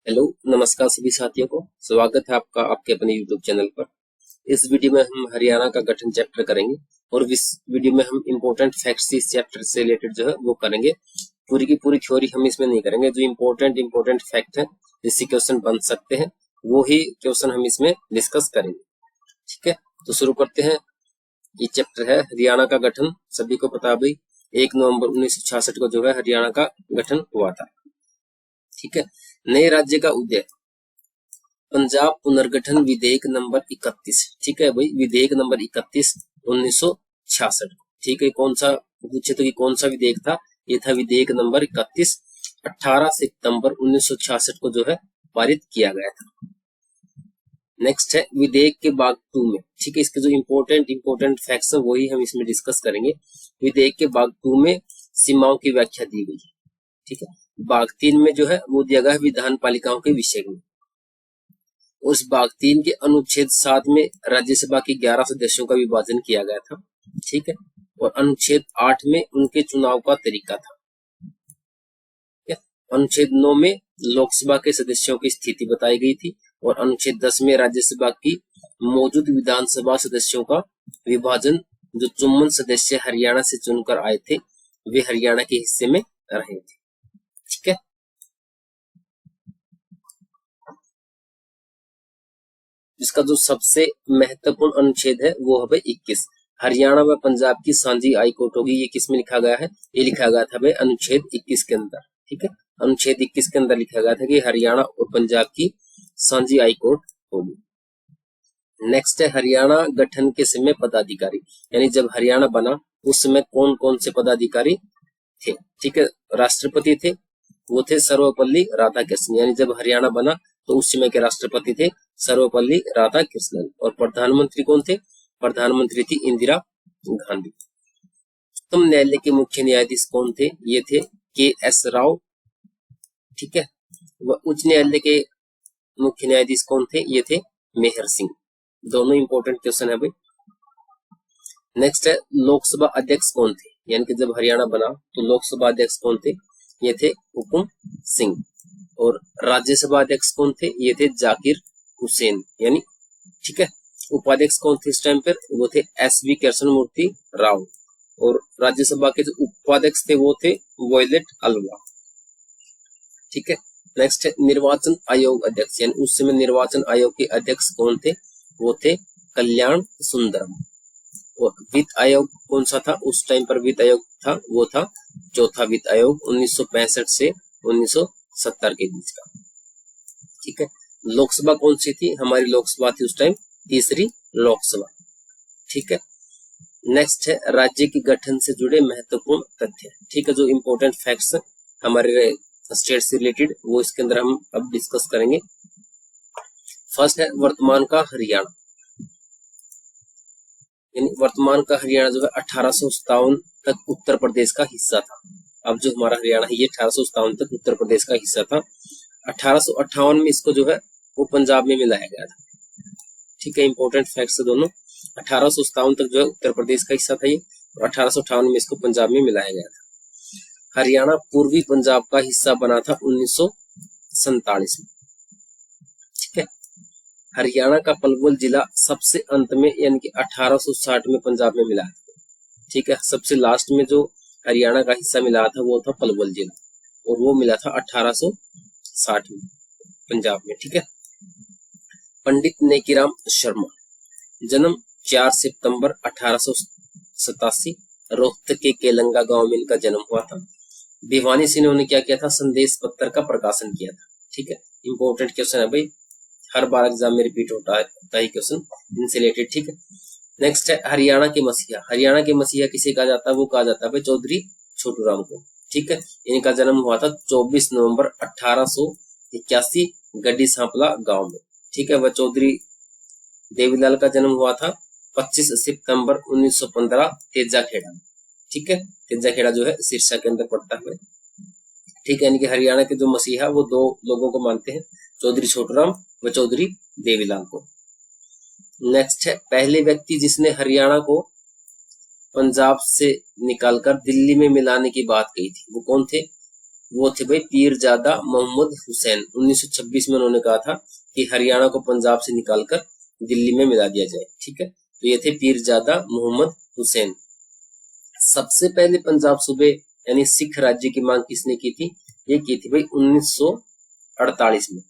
Hello, नमस्कार सभी साथियों को। स्वागत है आपका आपके अपने यूट्यूब चैनल पर। इस वीडियो में हम हरियाणा का गठन चैप्टर करेंगे और इस वीडियो में हम इम्पोर्टेंट फैक्ट्स इस चैप्टर से रिलेटेड जो है वो करेंगे। पूरी की पूरी थ्योरी हम इसमें नहीं करेंगे। जो इम्पोर्टेंट फैक्ट है जिससे क्वेश्चन बन सकते हैं वो ही क्वेश्चन हम इसमें डिस्कस करेंगे। ठीक है, तो शुरू करते हैं। ये चैप्टर है हरियाणा का गठन। सभी को पता भाई 1 नवंबर 1966 को जो है हरियाणा का गठन हुआ था। ठीक है, नए राज्य का उदय, पंजाब पुनर्गठन विधेयक नंबर 31। ठीक है भाई, विधेयक नंबर 31 1966। ठीक है, कौन सा पूछे तो कि कौन सा विधेयक था? ये था विधेयक नंबर 31। 18 सितंबर 1966 को जो है पारित किया गया था। नेक्स्ट है विधेयक के भाग 2 में। ठीक है, इसके जो इम्पोर्टेंट फैक्ट्स है वही हम इसमें डिस्कस करेंगे। विधेयक के भाग 2 में सीमाओं की व्याख्या दी गई है। ठीक है, भाग 3 में जो है वो दिया गया है विधान पालिकाओं के विषय में। उस भाग 3 के अनुच्छेद 7 में राज्यसभा के 11 सदस्यों का विभाजन किया गया था। ठीक है, और अनुच्छेद 8 में उनके चुनाव का तरीका था। अनुच्छेद 9 में लोकसभा के सदस्यों की स्थिति बताई गई थी और अनुच्छेद 10 में राज्यसभा की मौजूद विधानसभा सदस्यों का विभाजन, जो चुम्बन सदस्य हरियाणा से चुनकर आए थे वे हरियाणा के हिस्से में रहे थे। ठीक है, इसका जो सबसे महत्वपूर्ण अनुच्छेद है वो है भाई 21। हरियाणा व पंजाब की सांझी हाई कोर्ट होगी। ये किस में लिखा गया है? ये लिखा गया था भाई अनुच्छेद 21 के अंदर। ठीक है, अनुच्छेद 21 के अंदर लिखा गया था कि हरियाणा और पंजाब की सांझी हाई कोर्ट होगी। नेक्स्ट है हरियाणा गठन के समय पदाधिकारी, यानी जब हरियाणा बना उस समय कौन कौन से पदाधिकारी थे? ठीक है, राष्ट्रपति थे, वो थे सर्वपल्ली राधाकृष्णन। यानी जब हरियाणा बना तो उस समय के राष्ट्रपति थे सर्वपल्ली राधाकृष्णन। और प्रधानमंत्री कौन थे? प्रधानमंत्री थी इंदिरा गांधी। उच्चतम न्यायालय के मुख्य न्यायाधीश कौन थे? ये थे के.एस. राव। ठीक है, वह उच्च न्यायालय के मुख्य न्यायाधीश कौन थे? ये थे मेहर सिंह। दोनों इंपॉर्टेंट क्वेश्चन है भाई। नेक्स्ट है लोकसभा अध्यक्ष कौन थे? यानी कि जब हरियाणा बना तो लोकसभा अध्यक्ष कौन थे? ये थे हुकुम सिंह। और राज्यसभा अध्यक्ष कौन थे? ये थे जाकिर हुसैन। यानी ठीक है, उपाध्यक्ष कौन थे इस टाइम पर? वो थे एस.वी. कृष्णमूर्ति राव। और राज्यसभा के जो उपाध्यक्ष थे वो थे वॉयलेट अल्वा। ठीक है, नेक्स्ट है निर्वाचन आयोग अध्यक्ष, यानी उस समय निर्वाचन आयोग के अध्यक्ष कौन थे? वो थे कल्याण सुंदरम। और वित्त आयोग कौन सा था उस टाइम पर? वित्त आयोग था वो था चौथा वित्त आयोग 1965 से 1970 के बीच का। ठीक है, लोकसभा कौन सी थी? हमारी लोकसभा थी उस टाइम तीसरी लोकसभा। ठीक है, नेक्स्ट है राज्य के गठन से जुड़े महत्वपूर्ण तथ्य। ठीक है, जो इम्पोर्टेंट फैक्ट्स हमारे स्टेट से रिलेटेड वो इसके अंदर हम अब डिस्कस करेंगे। फर्स्ट है वर्तमान का हरियाणा, यानी वर्तमान का हरियाणा जो है 1857 तक उत्तर प्रदेश का हिस्सा था। अब जो हमारा हरियाणा है ये 1857 तक उत्तर प्रदेश का हिस्सा था। 1858 में इसको जो है वो पंजाब में मिलाया गया था। ठीक है, इंपॉर्टेंट फैक्ट्स दोनों। 1857 तक जो है उत्तर प्रदेश का हिस्सा था ये, और 1858 में इसको पंजाब में मिलाया गया था। हरियाणा पूर्वी पंजाब का हिस्सा बना था 1947 में। ठीक है, हरियाणा का पलवल जिला सबसे अंत में यानी कि 1860 में पंजाब में मिला था। ठीक है, सबसे लास्ट में जो हरियाणा का हिस्सा मिला था वो था पलवल जिला, और वो मिला था 1860 में पंजाब में। ठीक है, पंडित नेकीराम शर्मा, जन्म 4 सितंबर 1887, रोहतक के केलंगा गांव में इनका जन्म हुआ था। भिवानी से इन्होंने क्या किया था? संदेश पत्र का प्रकाशन किया था। ठीक है, इंपॉर्टेंट क्वेश्चन है भाई, हर बार एग्जाम में रिपीट होता है क्वेश्चन इनसे रिलेटेड। ठीक है, नेक्स्ट है हरियाणा के मसीहा। हरियाणा के मसीहा किसे कहा जाता है? वो कहा जाता है भाई चौधरी छोटूराम को। ठीक है, इनका जन्म हुआ था 24 नवंबर 1881 गड्डी सांपला गांव में। ठीक है, वह चौधरी देवीलाल का जन्म हुआ था 25 सितंबर 1915 तेजाखेड़ा। ठीक है, तेजाखेड़ा जो है सिरसा के अंदर पड़ता है। ठीक है, यानी कि हरियाणा के जो मसीहा वो दो लोगों को मानते हैं, चौधरी छोटूराम व चौधरी देवीलाल को। नेक्स्ट है पहले व्यक्ति जिसने हरियाणा को पंजाब से निकालकर दिल्ली में मिलाने की बात कही थी, वो कौन थे? वो थे भाई पीरजादा मोहम्मद हुसैन। 1926 में उन्होंने कहा था कि हरियाणा को पंजाब से निकालकर दिल्ली में मिला दिया जाए। ठीक है, तो ये थे पीरजादा मोहम्मद हुसैन। सबसे पहले पंजाब सूबे यानी सिख राज्य की मांग किसने की थी? ये की थी भाई 1948 में।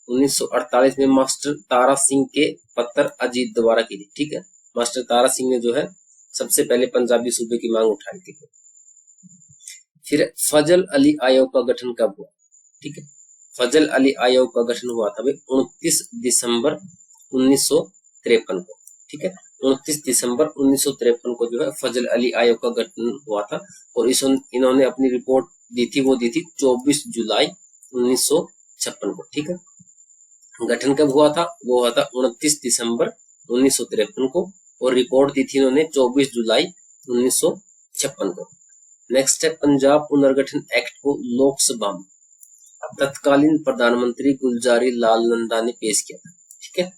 1948 में मास्टर तारा सिंह के पत्तर अजीत द्वारा की थी। ठीक है, मास्टर तारा सिंह ने जो है सबसे पहले पंजाबी सूबे की मांग उठाई थी। फिर फजल अली आयोग का गठन कब हुआ? ठीक है, फजल अली आयोग का गठन हुआ था भाई 29 दिसंबर 1953 को। ठीक है, 29 दिसंबर 1953 को जो है फजल अली आयोग का गठन हुआ था और इन्होंने अपनी रिपोर्ट दी थी, वो दी थी 24 जुलाई 1956 को। ठीक है, गठन कब हुआ था? वो हुआ था 29 दिसंबर 1953 को और रिपोर्ट दी थी इन्होंने 24 जुलाई 1956 को। नेक्स्ट है पंजाब पुनर्गठन एक्ट को लोकसभा में तत्कालीन प्रधानमंत्री गुलजारी लाल नंदा ने पेश किया था। ठीक है,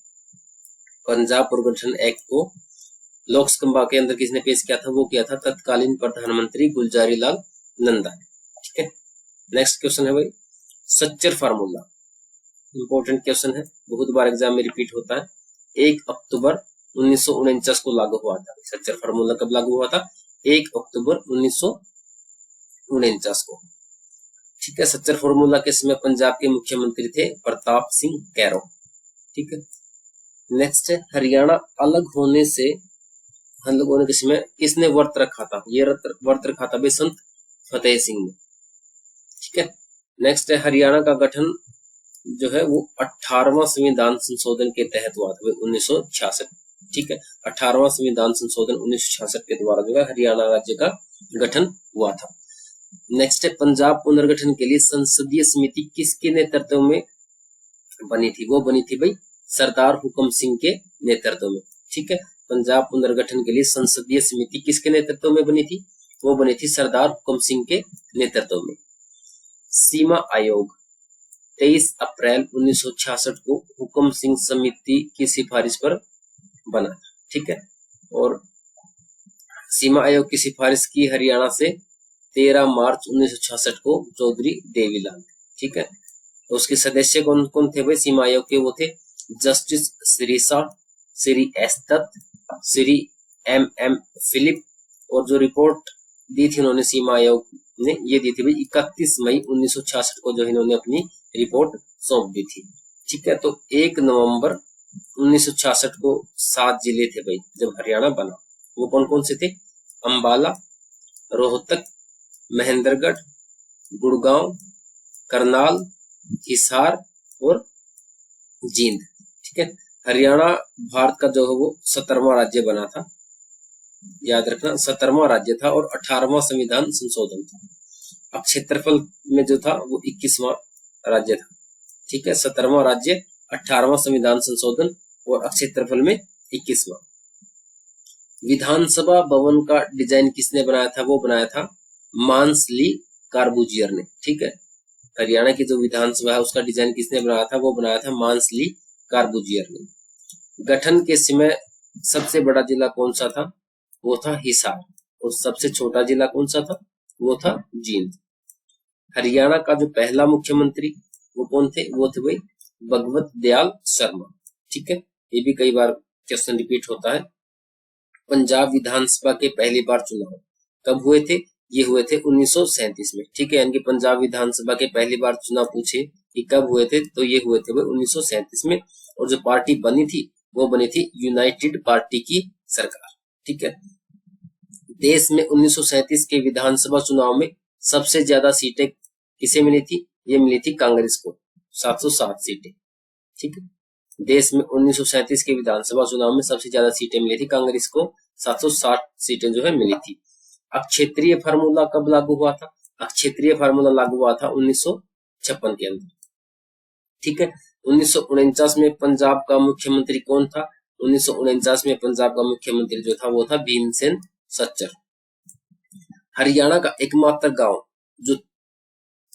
पंजाब पुनर्गठन एक्ट को लोकसभा के अंदर किसने पेश किया था? वो किया था तत्कालीन प्रधानमंत्री गुलजारी लाल नंदा ने। ठीक है, नेक्स्ट क्वेश्चन है भाई सच्चर फार्मूला। इंपॉर्टेंट क्वेश्चन है, बहुत बार एग्जाम में रिपीट होता है। 1 अक्टूबर 1949 को लागू हुआ था। सच्चर फार्मूला कब लागू हुआ था? 1 अक्टूबर 1949 को। ठीक है, सच्चर फार्मूला के समय पंजाब के मुख्यमंत्री थे प्रताप सिंह कैरो। ठीक है, नेक्स्ट है हरियाणा अलग होने के समय किसने व्रत रखा था? ये व्रत रखा था भाई संत फतेह सिंह ने। ठीक है, नेक्स्ट है हरियाणा का गठन जो है वो 18वां संविधान संशोधन के तहत हुआ था 1966। ठीक है, 18वां संविधान संशोधन 1966 के द्वारा जो है हरियाणा राज्य का गठन हुआ था। नेक्स्ट है पंजाब पुनर्गठन के लिए संसदीय समिति किसके नेतृत्व में बनी थी? वो बनी थी भाई सरदार हुकम सिंह के नेतृत्व में। ठीक है, पंजाब पुनर्गठन के लिए संसदीय समिति किसके नेतृत्व में बनी थी? वो बनी थी सरदार हुकम सिंह के नेतृत्व में। सीमा आयोग 23 अप्रैल 1966 को हुकम सिंह समिति की सिफारिश पर बना था। ठीक है, और सीमा आयोग की सिफारिश की हरियाणा से 13 मार्च 1966 को चौधरी देवीलाल। ठीक है, तो उसके सदस्य कौन कौन थे भाई सीमा आयोग के? वो थे justice Shri Shah, Shri S Dutt, Shri M Philip, और जो रिपोर्ट दी थी उन्होंने सीमा आयोग ने ये दी थी भाई 31 मई 1966 को जो इन्होंने अपनी रिपोर्ट सौंप दी थी। ठीक है, तो 1 नवंबर 1966 को 7 जिले थे भाई जब हरियाणा बना। वो कौन कौन से थे? अंबाला, रोहतक, महेंद्रगढ़, गुड़गांव, करनाल, हिसार और जींद। ठीक है, हरियाणा भारत का जो है वो 17वां राज्य बना था, याद रखना 17वां राज्य था और 18वां संविधान संशोधन था। अब क्षेत्रफल में जो था वो 21वां राज्य था। ठीक है, 17वां राज्य, 18वां संविधान संशोधन और क्षेत्रफल में 21वां। विधानसभा भवन का डिजाइन किसने बनाया था? वो बनाया था मानसली कार्बूजियर ने। ठीक है, हरियाणा की जो विधानसभा है उसका डिजाइन किसने बनाया था? वो बनाया था मानसली कार्बूजियर ने। गठन के समय सबसे बड़ा जिला कौन सा था? वो था हिसार, और सबसे छोटा जिला कौन सा था? वो था जींद। हरियाणा का जो पहला मुख्यमंत्री वो कौन थे? वो थे भाई भगवत दयाल शर्मा। ठीक है, ये भी कई बार क्वेश्चन रिपीट होता है। पंजाब विधानसभा के पहली बार चुनाव कब हुए थे? ये हुए थे 1937 में। ठीक है, यानी कि पंजाब विधानसभा के पहली बार चुनाव पूछे कि कब हुए थे, तो ये हुए थे भाई 1937 में। और जो पार्टी बनी थी वो बनी थी यूनाइटेड पार्टी की सरकार। ठीक है, देश में 1937 के विधानसभा चुनाव में सबसे ज्यादा सीटें किसे मिली थी? ये मिली थी कांग्रेस को, 707 सीटें। ठीक है, देश में 1937 के विधानसभा चुनाव में सबसे ज्यादा सीटें मिली थी कांग्रेस को, 760 सीटें जो है मिली थी। क्षेत्रीय फार्मूला कब लागू हुआ था? क्षेत्रीय फार्मूला लागू हुआ था 1956 के अंदर। ठीक है, 1949 में पंजाब का मुख्यमंत्री कौन था? 1949 में पंजाब का मुख्यमंत्री जो था वो था भीमसेन सच्चर। हरियाणा का एकमात्र गांव जो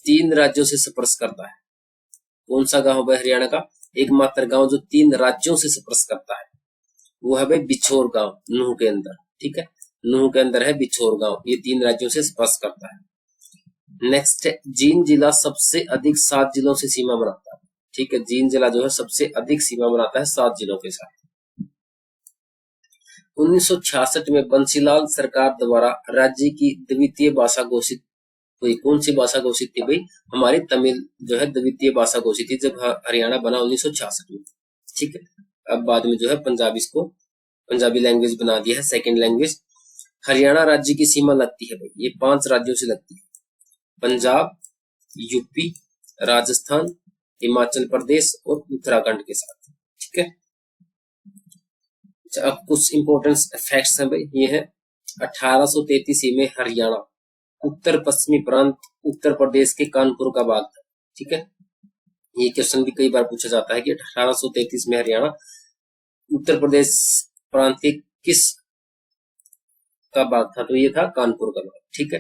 3 राज्यों से स्पर्श करता है, कौन सा गांव है हरियाणा का? एकमात्र गांव जो 3 राज्यों से स्पर्श करता है वो है भाई बिछोर गांव, नूह के अंदर। ठीक है, नूह के अंदर है बिछोर गांव, ये 3 राज्यों से स्पर्श करता है। नेक्स्ट है जींद जिला सबसे अधिक 7 जिलों से सीमा बनाता है। ठीक है, जींद जिला जो है सबसे अधिक सीमा बनाता है 7 जिलों के साथ। 1966 में बंसीलाल सरकार द्वारा राज्य की द्वितीय भाषा घोषित हुई। कौन सी भाषा घोषित थी भाई? हमारी तमिल जो है द्वितीय भाषा घोषित थी जब हरियाणा बना 1966 में। ठीक है, अब बाद में जो है पंजाबी लैंग्वेज बना दिया है सेकंड लैंग्वेज। हरियाणा राज्य की सीमा लगती है भाई, ये 5 राज्यों से लगती है, पंजाब, यूपी, राजस्थान, हिमाचल प्रदेश और उत्तराखंड के साथ। ठीक है, अब कुछ इंपॉर्टेंट फैक्ट्स हैं भाई, ये है 1833 में हरियाणा उत्तर पश्चिमी प्रांत उत्तर प्रदेश के कानपुर का भाग था। ठीक है, ये क्वेश्चन भी कई बार पूछा जाता है कि 1833 में हरियाणा उत्तर प्रदेश प्रांत के किस का भाग था? तो ये था कानपुर का भाग। ठीक है,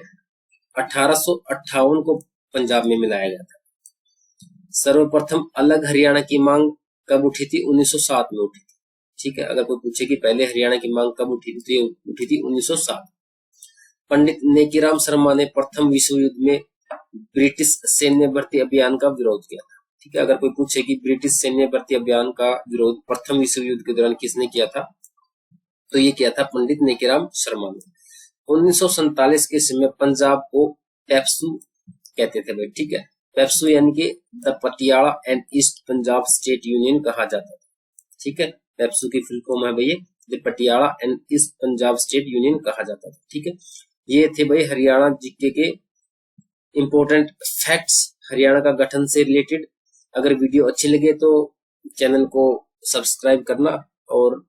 1858 को पंजाब में मिलाया गया था। सर्वप्रथम अलग हरियाणा की मांग कब उठी थी? 1907 में उठी थी। ठीक है, अगर कोई पूछे कि पहले हरियाणा की मांग कब उठी थी, तो ये उठी थी 1907। पंडित नेकीराम शर्मा ने प्रथम विश्व युद्ध में ब्रिटिश सैन्य भर्ती अभियान का विरोध किया था। ठीक है, अगर कोई पूछे कि ब्रिटिश सैन्य भर्ती अभियान का विरोध प्रथम विश्व युद्ध के दौरान किसने किया था, तो ये किया था पंडित नेकीराम शर्मा ने। 1947 के समय पंजाब को पेप्सू कहते थे भाई। ठीक है, पेप्सू यानी कि the Patiala and east Punjab state union कहा जाता था। ठीक है, पेप्सू की फुल फॉर्म है भाई the Patiala and east Punjab state union कहा जाता था। ठीक है, ये थे भाई हरियाणा जीके के इंपॉर्टेंट फैक्ट्स हरियाणा का गठन से रिलेटेड। अगर वीडियो अच्छी लगे तो चैनल को सब्सक्राइब करना और